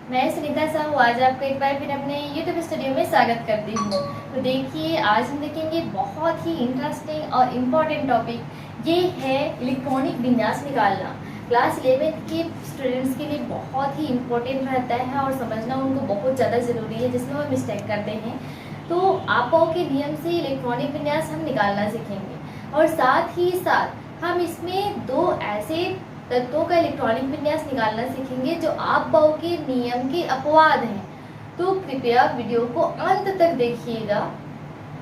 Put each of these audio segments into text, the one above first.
मैं सुनीता साहू आज आपको एक बार फिर अपने YouTube स्टूडियो में स्वागत करती हूँ। तो देखिए आज हम देखेंगे बहुत ही इंटरेस्टिंग और इम्पॉर्टेंट टॉपिक। ये है इलेक्ट्रॉनिक विन्यास निकालना। क्लास 11 के स्टूडेंट्स के लिए बहुत ही इम्पोर्टेंट रहता है और समझना उनको बहुत ज़्यादा ज़रूरी है, जिसमें वो मिस्टेक करते हैं। तो आपको के नियम से इलेक्ट्रॉनिक विन्यास हम निकालना सीखेंगे और साथ ही साथ हम इसमें दो ऐसे तत्वों का इलेक्ट्रॉनिक विन्यास निकालना सीखेंगे जो आप बाउ के नियम के अपवाद हैं। तो कृपया वीडियो को अंत तक देखिएगा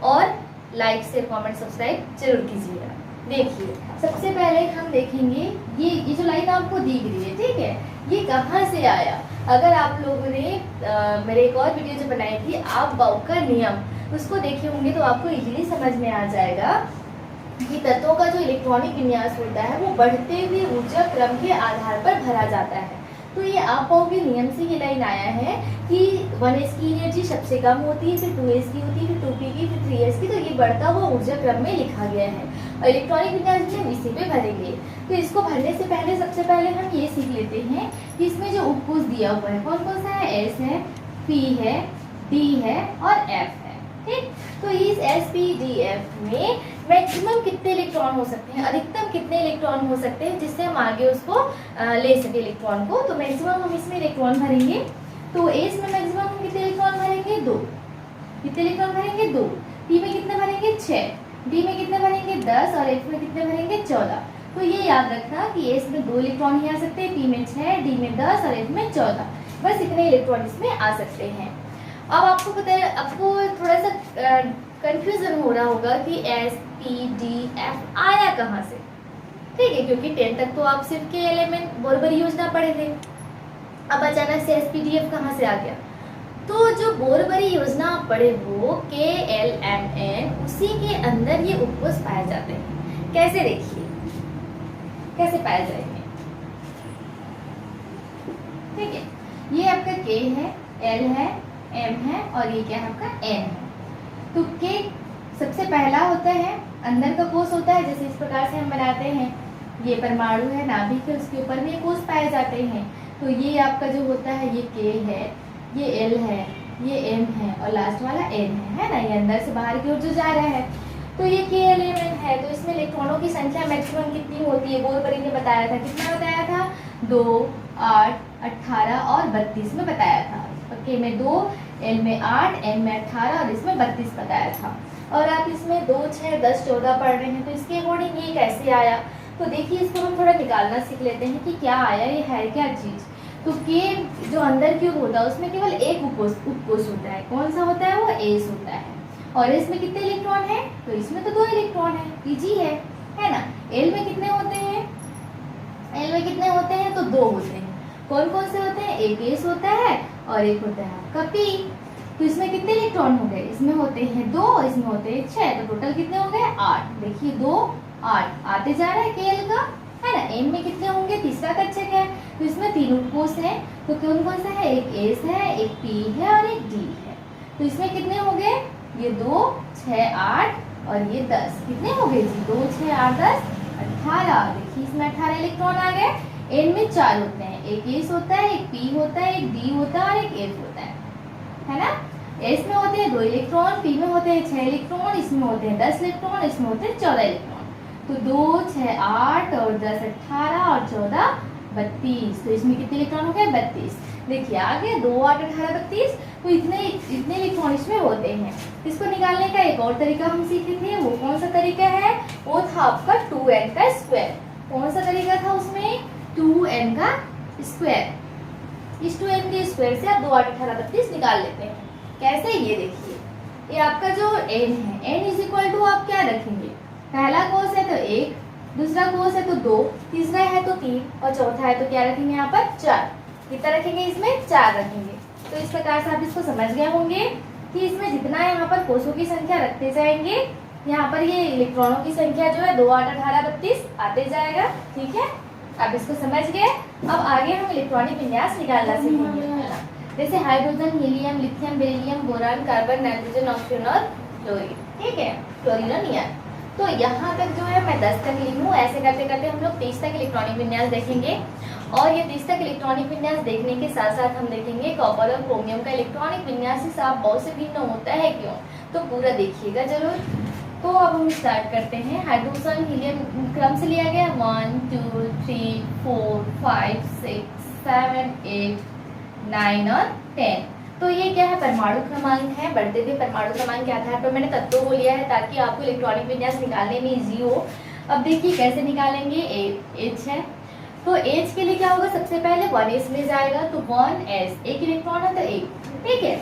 और लाइक शेयर कमेंट सब्सक्राइब जरूर कीजिएगा। देखिए सबसे पहले हम देखेंगे ये जो लाइन आपको दिख रही है, ठीक है, ये कहाँ से आया। अगर आप लोगों ने मेरे एक और वीडियो जो बनाई थी आप बाउ का नियम, उसको देखे होंगे तो आपको इजीली समझ में आ जाएगा कि तत्वों का जो इलेक्ट्रॉनिक विन्यास होता है वो बढ़ते हुए ऊर्जा क्रम के आधार पर भरा जाता है। तो ये आपको के नियम से ये लाइन आया है कि 1s की एनर्जी सबसे कम होती है, फिर 2s की होती है, फिर 2p की, फिर 3s की। तो ये बढ़ता हुआ ऊर्जा क्रम में लिखा गया है और इलेक्ट्रॉनिक विन्यास भी हम इसी पे भरेंगे। तो इसको भरने से पहले सबसे पहले हम ये सीख लेते हैं कि इसमें जो उपकोष दिया हुआ है कौन कौन सा है। S है, P है, D है और F है, ठीक। तो इस SPDF में मैक्सिमम कितने इलेक्ट्रॉन हो सकते हैं, अधिकतम कितने इलेक्ट्रॉन हो सकते हैं, जिससे हम आगे उसको ले सके इलेक्ट्रॉन को। तो मैक्सिमम हम इसमें इलेक्ट्रॉन भरेंगे। तो एस में मैक्सिमम हम कितने इलेक्ट्रॉन भरेंगे, 2। कितने इलेक्ट्रॉन भरेंगे, 2। पी में कितने भरेंगे, 6। डी में कितने भरेंगे, 10 और एफ में कितने भरेंगे, 14। तो ये याद रखना कि एस में 2 इलेक्ट्रॉन ही आ सकते हैं, पी में 6, डी में 10 और एफ में 14। बस इतने इलेक्ट्रॉन इसमें आ सकते हैं। अब आपको पता है, आपको थोड़ा सा कंफ्यूजन हो रहा होगा कि एस पी डी एफ आया कहाँ से, ठीक है, क्योंकि 10 तक तो आप सिर्फ के एलिमेंट बोरबरी योजना पढ़े थे। अब अचानक से SPDF कहाँ से आ गया। तो जो बोरबरी योजना आप पढ़े वो KLMN, उसी के अंदर ये उपकोष पाए जाते हैं। कैसे, देखिए कैसे पाए जाएंगे, ठीक है। ये आपका K है, L है, M है और ये क्या है आपका N है। तो K सबसे पहला होता है, अंदर का कोष होता है, जैसे इस प्रकार से हम बनाते हैं। ये परमाणु है, नाभिक है, उसके ऊपर में ये कोष पाए जाते हैं। तो ये आपका जो होता है ये K है, ये L है, ये M है और लास्ट वाला N है ना। ये अंदर से बाहर की ओर जो जा रहा है। तो ये KLMN है। तो इसमें इलेक्ट्रॉनों की संख्या मैक्सिमम कितनी होती है, बोरबरी ने बताया था। कितना बताया था, 2, 8, 18 और 32 में बताया था। K में 2, L में 8, M में 18 और इसमें 32 बताया था। और आप इसमें 2, 6, 10, 14 पढ़ रहे हैं, तो इसके अकॉर्डिंग ये कैसे आया। तो देखिए इसको हम थोड़ा निकालना सीख लेते हैं कि क्या आया, ये है क्या चीज़। तो K जो अंदर की ओर होता है उसमें केवल एक उपकोष होता है। कौन सा होता है, वो S होता है। और S में कितने इलेक्ट्रॉन है, तो इसमें तो 2 इलेक्ट्रॉन है, Pg है ना। L में कितने होते हैं, L में कितने होते हैं, तो 2 होते हैं। कौन कौन से होते हैं, एक S होता है और एक होता है आपका P। तो इसमें कितने इलेक्ट्रॉन हो गए, इसमें होते हैं 2 और इसमें होते हैं 6। तो टोटल कितने हो गए, 8। देखिए 2, 8 आते जा रहा है KL का, है ना। M में कितने होंगे, तीसरा कक्षक है, तो इसमें 3 उपकोष हैं। तो कौन कौन सा है, एक S है, एक P है और एक D है। तो इसमें कितने हो गए, ये 2, 6, 8 और ये 10। कितने हो गए जी, 2, 6, 8, 10, 18। देखिए इसमें 18 इलेक्ट्रॉन आ गए। N में 4 होते हैं, एक S होता है, एक P होता है, एक D होता है और एक F होता है ना। S में होते हैं 2 इलेक्ट्रॉन, P में होते हैं 6 इलेक्ट्रॉन, इसमें होते हैं 10 इलेक्ट्रॉन, इसमें होते हैं 14 इलेक्ट्रॉन। तो 2, 6, 8 और 10, 18 और 14, 32। तो इसमें कितने इलेक्ट्रॉन हो गए, 32। देखिए आगे 2, 8, 18, 32। तो इतने इलेक्ट्रॉन इसमें होते हैं। इसको निकालने का एक और तरीका हम सीखे थे, वो कौन सा तरीका है, वो था आपका 2n का स्क्वायर। कौन सा तरीका था उसमें, 2n का स्क्वायर। इस 2n के स्क्वायर से आप 2, 8, 18, 32 निकाल लेते हैं। कैसे, ये देखिए, ये आपका जो n है, n इज इक्वल टू आप क्या रखेंगे, पहला कोष है तो 1, दूसरा कोष है तो 2, तीसरा है तो 3 और चौथा है तो क्या रखेंगे यहाँ पर, 4। कितना रखेंगे, इसमें 4 रखेंगे। तो इस प्रकार से आप इसको समझ गए होंगे कि इसमें जितना यहाँ पर कोषों की संख्या रखते जाएंगे, यहाँ पर ये इलेक्ट्रॉनों की संख्या जो है 2, 8, 18, 32 आते जाएगा, ठीक है। आप इसको समझ गए। अब आगे हम इलेक्ट्रॉनिक विन्यास निकालना सीखेंगे, जैसे hydrogen, helium, lithium, beryllium, boron, carbon, nitrogen, oxygen और क्लोरीन, ठीक है, क्लोरीन और नियॉन। तो यहाँ तक जो है मैं 10 तक ली हूँ। ऐसे करते करते हम लोग 30 तक इलेक्ट्रॉनिक विन्यास देखेंगे, और ये 30 तक इलेक्ट्रॉनिक विन्यास देखने के साथ साथ हम देखेंगे कॉपर और क्रोमियम का इलेक्ट्रॉनिक विन्यास से साफ बहुत से भिन्न होता है क्यों, तो पूरा देखिएगा जरूर। तो अब हम स्टार्ट करते हैं। हाइड्रोजन हीलियम क्रम से लिया गया 1 2 3 4 5 6 7 8 9 और 10। तो ये क्या है, परमाणु क्रमांक है। बढ़ते हुए परमाणु क्रमांक के आधार पर मैंने तत्वों को लिया है ताकि आपको इलेक्ट्रॉनिक विन्यास निकालने में इजी हो। अब देखिए कैसे निकालेंगे। H है तो H के लिए क्या होगा, सबसे पहले 1s में जाएगा तो 1s, एक इलेक्ट्रॉन है तो एक, ठीक है।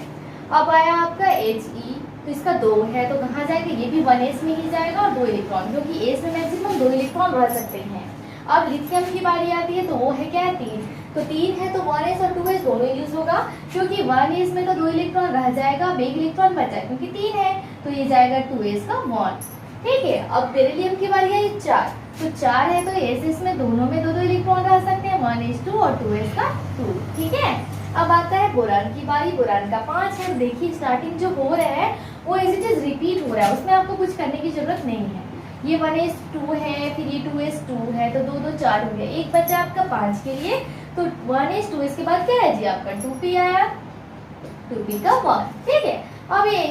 अब आया आपका He, तो इसका 2 है तो कहाँ जाएगा, ये भी 1s में ही जाएगा और 2 इलेक्ट्रॉन, क्योंकि s में मैक्सिमम 2 इलेक्ट्रॉन रह सकते हैं। अब लिथियम की बारी आती है तो वो है क्या, 3, तो 3 है तो 1s और 2s दोनों यूज होगा, क्योंकि 1s में तो 2 इलेक्ट्रॉन रह जाएगा, अब एक इलेक्ट्रॉन बचा है क्योंकि 3 है तो ये जाएगा 2s का 1, ठीक है। अब बेरिलियम की बारी आई 4, तो 4 है तो s में दोनों में 2 इलेक्ट्रॉन रह सकते हैं, 1s2 और 2s का 2, ठीक है। अब आता है बोरान की बारी। बोरान का 5 है। देखिए स्टार्टिंग जो हो रहा है वो एज इट इज रिपीट हो रहा है, उसमें आपको कुछ करने की जरूरत नहीं है। ये 1s2 है, फिर ये 2s2 है तो 2 2 4 हो गया, एक बचा आपका 5 के लिए, तो 1s2 के बाद क्या है जी आपका 2p आया, 2p का 1, ठीक है। अब ये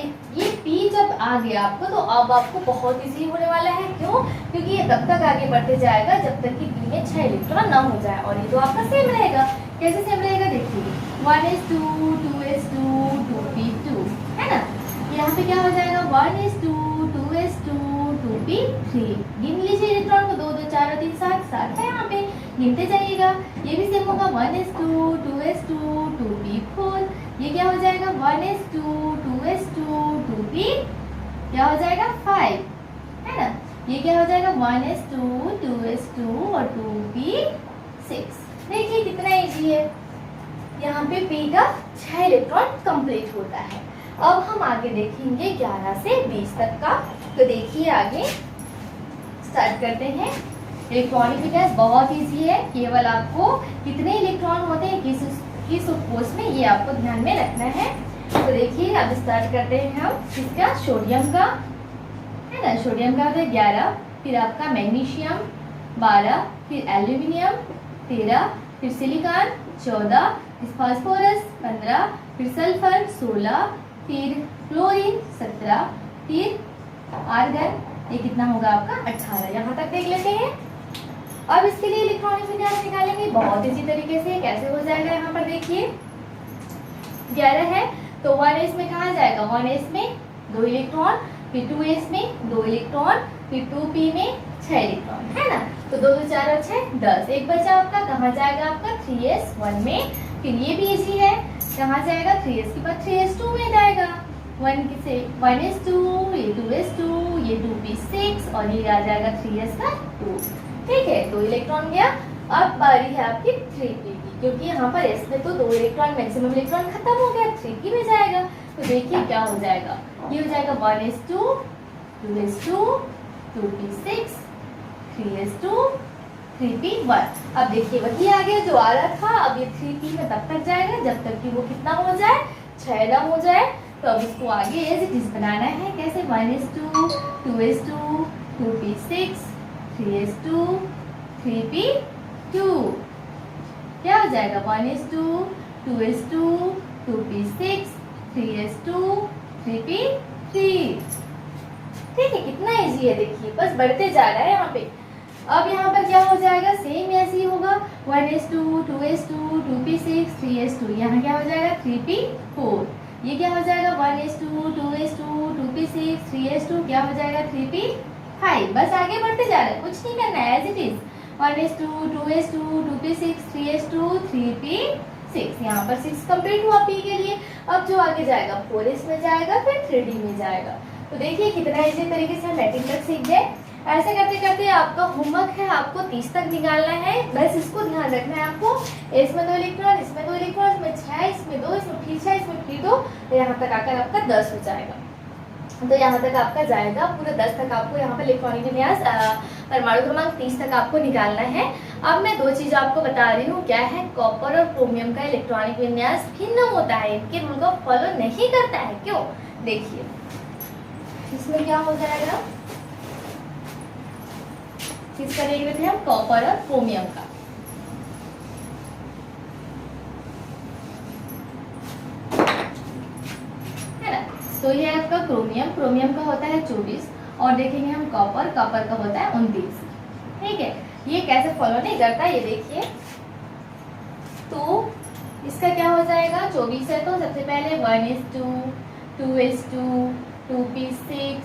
p जब आ गया आपको तो अब आपको बहुत इजी होने वाला है, क्यों, क्योंकि ये तब तक आगे बढ़ते जाएगा जब तक कि p में 6 इलेक्ट्रॉन ना हो जाए, और ये तो आपका सेम रहेगा। कैसे सेम रहेगा देखिए, 1s2 2s2 2p2 है ना, यहाँ पे क्या हो जाएगा 1s2 2s2 2p3, गिन लीजिए इलेक्ट्रॉन को, 2 2 4 और 3 7 7 है, यहाँ पे गिनते जाइएगा। ये भी सेम होगा 1s2 2s2 2p4, ये क्या हो जाएगा 1s2 2s2 2p क्या हो जाएगा 5, है ना, ये क्या हो जाएगा 1s2 2s2 और 2p6। देखिए कितना इजी है, यहाँ पे p का 6 इलेक्ट्रॉन कंप्लीट होता है। अब हम आगे देखेंगे 11 से 20 तक का, तो देखिए आगे स्टार्ट करते हैं। इलेक्ट्रॉनिक विन्यास बहुत इजी है, केवल आपको कितने इलेक्ट्रॉन होते हैं किस कोष में ये आपको ध्यान में रखना है। तो देखिए अब स्टार्ट करते हैं हम किसका, सोडियम का, है ना, सोडियम का होता है 11, फिर आपका मैग्नीशियम 12, फिर एल्यूमिनियम 13, फिर सिलिकॉन 14, फिर फास्फोरस 15, फिर सल्फर 16, फिर क्लोरीन 17, फिर आर्गन, ये कितना होगा आपका 18। यहाँ तक देख लेते हैं। अब इसके लिए इलेक्ट्रॉनिक विन्यास निकालेंगे बहुत इसी तरीके से। कैसे हो जाएगा, यहाँ पर देखिए 11 है तो 1s में कहाँ जाएगा, 1s में 2 इलेक्ट्रॉन, फिर 2s में 2 इलेक्ट्रॉन, फिर 2p में 6 इलेक्ट्रॉन, है ना, तो 2 2 4 और 6 10, एक बचा आपका, कहाँ जाएगा आपका 3s 1 में, फिर ये भी इजी है, कहाँ जाएगा 3s के बाद 3s2 में जाएगा, 1s2 ये 2s2 ये 2p6 और ये आ जाएगा 3s का 2, ठीक है, 2 इलेक्ट्रॉन गया। अब बारी है आपकी 3p की, क्योंकि यहाँ पर s में तो 2 इलेक्ट्रॉन मैक्सिमम इलेक्ट्रॉन खत्म हो गया, 3p में जाएगा, तो देखिए क्या हो जाएगा, ये हो जाएगा 1s2 2s2 2p6 3s2 3p1। अब देखिए वही आ गया जो आ रहा था, अब ये 3p में तब तक जाएगा जब तक कि वो कितना हो जाए, 6 ना हो जाए। तो अब इसको आगे एज इट इज बनाना है, कैसे 1s2 2s2 2p6 3s2 3p2, क्या हो जाएगा 1s2 2s2 2p6 3s2 3p3, ठीक है, कितना इजी है देखिए, बस बढ़ते जा रहा है यहाँ पे। अब यहाँ पर क्या हो जाएगा, सेम ऐसे ही होगा 1s2 2s2 2p6 3s2, यहाँ क्या हो जाएगा 3p4, ये क्या हो जाएगा 1s2 2s2 2p6 3s2, क्या हो जाएगा 3p5। बस आगे बढ़ते जा रहे हैं, कुछ नहीं करना है, as it is 1s2 2s2 2p6 3s2 3p6, यहाँ पर 6 कंप्लीट हुआ p के लिए। अब जो आगे जाएगा 4s में जाएगा, फिर 3d में जाएगा। तो देखिए कितना इजी तरीके से हम मैटिंग तक सीख गए। ऐसे करते करते आपका होमवर्क है, आपको 30 तक निकालना है, बस इसको ध्यान रखना है आपको, इसमें 2 इलेक्ट्रॉन इसमें 2 इलेक्ट्रॉन, इसमें 6 इसमें 2 इसमें फिर 6 इसमें फिर 2, तो यहाँ तक आकर आपका 10 हो जाएगा। तो यहाँ तक आपका जाएगा पूरा 10 तक आपको यहाँ पर इलेक्ट्रॉनिक विन्यास परमाणु क्रमांक 30 तक आपको निकालना है। अब मैं 2 चीज़ आपको बता रही हूँ, क्या है, कॉपर और क्रोमियम का इलेक्ट्रॉनिक विन्यास भिन्न होता है, इनके रूल को फॉलो नहीं करता है, क्यों, देखिए इसमें क्या हो जाएगा, किसका देख रहे थे हम, कॉपर और क्रोमियम का। है ना, तो ये आपका क्रोमियम, क्रोमियम का होता है 24 और देखेंगे हम कॉपर, कॉपर का होता है 29। ठीक है, ये कैसे फॉलो नहीं करता ये देखिए। तो इसका क्या हो जाएगा, 24 है तो सबसे पहले 1s2, 2s2, 2p6,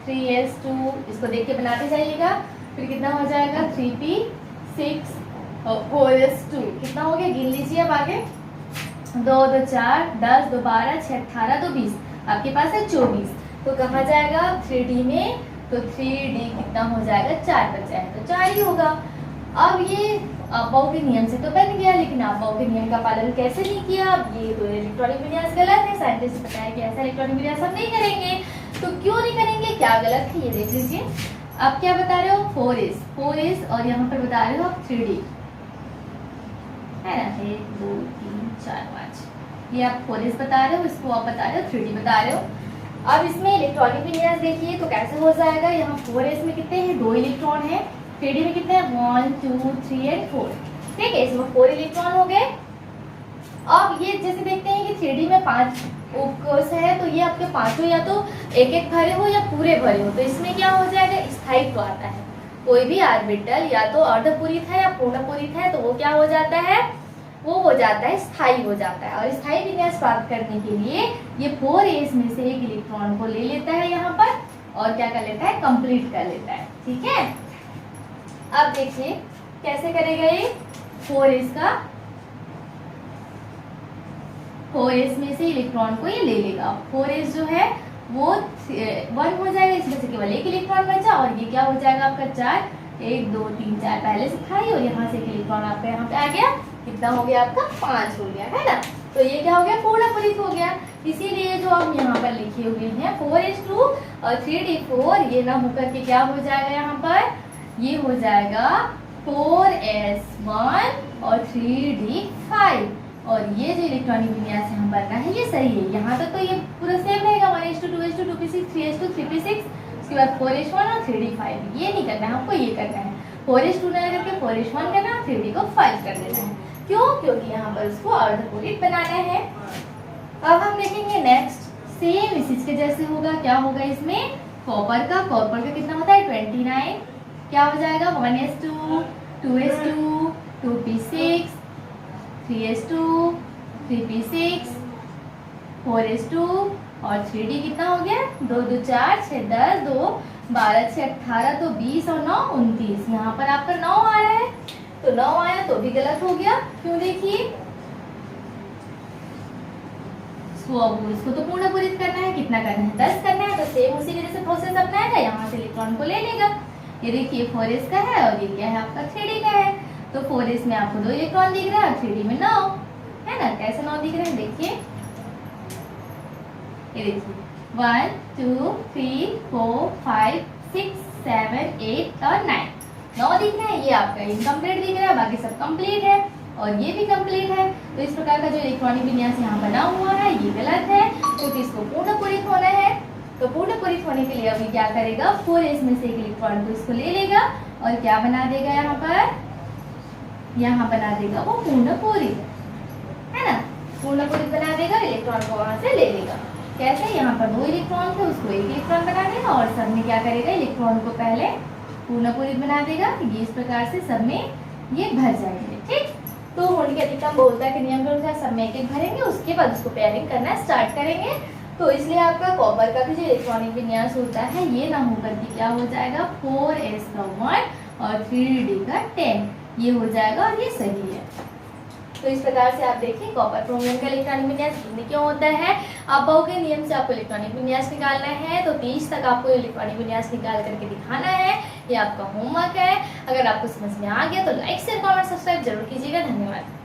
3s2, इसको देख के बनाते जाइएगा। फिर कितना हो जाएगा 3p6 और 4s2, कितना हो गया गिन लीजिए अब आगे। 2 2 4, 10 2 12, 6 18, 2 20, आपके पास है 24। तो कहाँ जाएगा 3D में, तो 3D कितना हो जाएगा, 4 बचा है तो 4 ही होगा। अब ये अपाव के नियम से तो बन गया, लेकिन अपाव के नियम का पालन कैसे नहीं किया, अब ये तो इलेक्ट्रॉनिक विन्यास गलत है। साइंटिस्ट बताया कि ऐसा इलेक्ट्रॉनिक विन्यास हम नहीं करेंगे। तो क्यों नहीं करेंगे, क्या गलत है ये देख लीजिए। आप क्या बता रहे हो, 4s और यहाँ पर बता रहे हो आप 3D, है ना, 1 2 3 4 5, ये आप 4s बता रहे हो, इसको आप बता रहे हो 3D बता रहे हो। अब इसमें इलेक्ट्रॉनिक विन्यास देखिए तो कैसे हो जाएगा। यहाँ 4s में कितने हैं, 2 इलेक्ट्रॉन है। 3D में कितने हैं, 1 2 3 एंड 4। ठीक है, इसमें 4 इलेक्ट्रॉन हो गए। अब ये जैसे देखते हैं कि 3D में 5 उपकोष है, तो ये आपके पांचों या तो एक एक भरे हो या पूरे भरे हो, तो इसमें क्या हो जाएगा, स्थायित्व आता है। कोई भी ऑर्बिटल या तो अर्धपूरित है या पूर्णपूरित है, तो वो क्या हो जाता है, वो हो जाता है स्थायी हो जाता है। और स्थायी विन्यास प्राप्त करने के लिए ये 4s में से एक इलेक्ट्रॉन को ले लेता है यहाँ पर और क्या कर लेता है, कंप्लीट कर लेता है। ठीक है, अब देखिए कैसे करेगा ये 4s का, 4s में से इलेक्ट्रॉन को ये ले लेगा। 4s जो है वो 1 हो जाएगा, इसमें से केवल एक इलेक्ट्रॉन बचा और ये क्या हो जाएगा आपका 4, 1 2 3 4 पहले से था ही, और यहाँ से एक इलेक्ट्रॉन आपका यहाँ पे आ गया, कितना हो गया आपका 5 हो गया, है ना। तो ये क्या हो गया, पूर्णपूरित हो गया। इसीलिए जो हम यहाँ पर लिखे हुए हैं 4s2 और 3d4, ये ना होकर के क्या हो जाएगा यहाँ पर, ये हो जाएगा 4s1 और 3d5। और ये जो इलेक्ट्रॉनिक विन्यास यहाँ बनना है ये सही है। यहाँ तक तो ये पूरा सेम रहेगा, 1s2 2s2 2p6 3s2 3p6, उसके बाद 4s1 और 3d5। ये नहीं करना है हमको, ये करना है 4s2 ना करके 4s1 करना, 3d को 5 कर देना है। क्यों, क्योंकि यहाँ पर उसको अर्धपूरित बनाना है। अब हम देखेंगे नेक्स्ट, सेम इसी के जैसे होगा। क्या होगा इसमें, कॉपर का कितना होता है 29, क्या हो जाएगा 1s2 2s2 2p6 3s2 3p6 4s2 और 3d कितना हो गया, 2 2 4 6 10 2 12 6 18 तो 20 और 9 29। यहाँ पर आपका 9 आ रहा है, तो 9 आया तो भी गलत हो गया। क्यों, देखिए इसको तो पूर्णपूरित करना है, कितना करना है 10 करना है, तो सेम उसी के जैसे प्रोसेस अपनाएगा, यहाँ से इलेक्ट्रॉन को ले लेगा। ये देखिए 4s का है और ये क्या है आपका 3d का है। तो 4s में आपको 2 इलेक्ट्रॉन दिख रहा है और 3d में 9, है ना। कैसे 9 दिख रहे हैं देखिए, ये देखिए 1 2 3 4 5 6 7 8 और 9, 9 दिख रहे हैं। ये आपका इनकम्प्लीट दिख रहा है, बाकी सब कंप्लीट है और ये भी कंप्लीट है। तो इस प्रकार का जो इलेक्ट्रॉनिक विन्यास यहाँ बना हुआ है ये गलत है, क्योंकि इसको पूर्णपूरित होना है। तो पूर्णपूरित होने के लिए अभी क्या करेगा, 4s में से एक इलेक्ट्रॉन को इसको ले लेगा और क्या बना देगा यहाँ पर, यहाँ बना देगा वो पूर्णपूरित, है ना। पूर्णपूरित बना देगा, इलेक्ट्रॉन को वहां से ले लेगा। कैसे, यहाँ पर 2 इलेक्ट्रॉन थे उसको 1 इलेक्ट्रॉन बना देगा और सब में क्या करेगा, इलेक्ट्रॉन को पहले पूर्णपूरित बना देगा। ये इस प्रकार से सब में ये भर जाएंगे। ठीक, तो होने के अधिकतम बहुलता के नियम के अनुसार सब में एक एक भरेंगे, उसके बाद उसको पेयरिंग करना स्टार्ट करेंगे। तो इसलिए आपका कॉपर का भी जो इलेक्ट्रॉनिक विन्यास होता है ये ना होकर के क्या हो जाएगा, 4s का 1 और 3d का 10, ये हो जाएगा और ये सही है। तो इस प्रकार से आप देखिए कॉपर क्रोमियम का इलेक्ट्रॉनिक विन्यास क्यों होता है। अपाव के नियम से आपको इलेक्ट्रॉनिक विन्यास निकालना है, तो 30 तक आपको इलेक्ट्रॉनिक विन्यास निकाल करके दिखाना है। ये आपका होमवर्क है। अगर आपको समझ में आ गया तो लाइक शेयर कमेंट सब्सक्राइब जरूर कीजिएगा। धन्यवाद।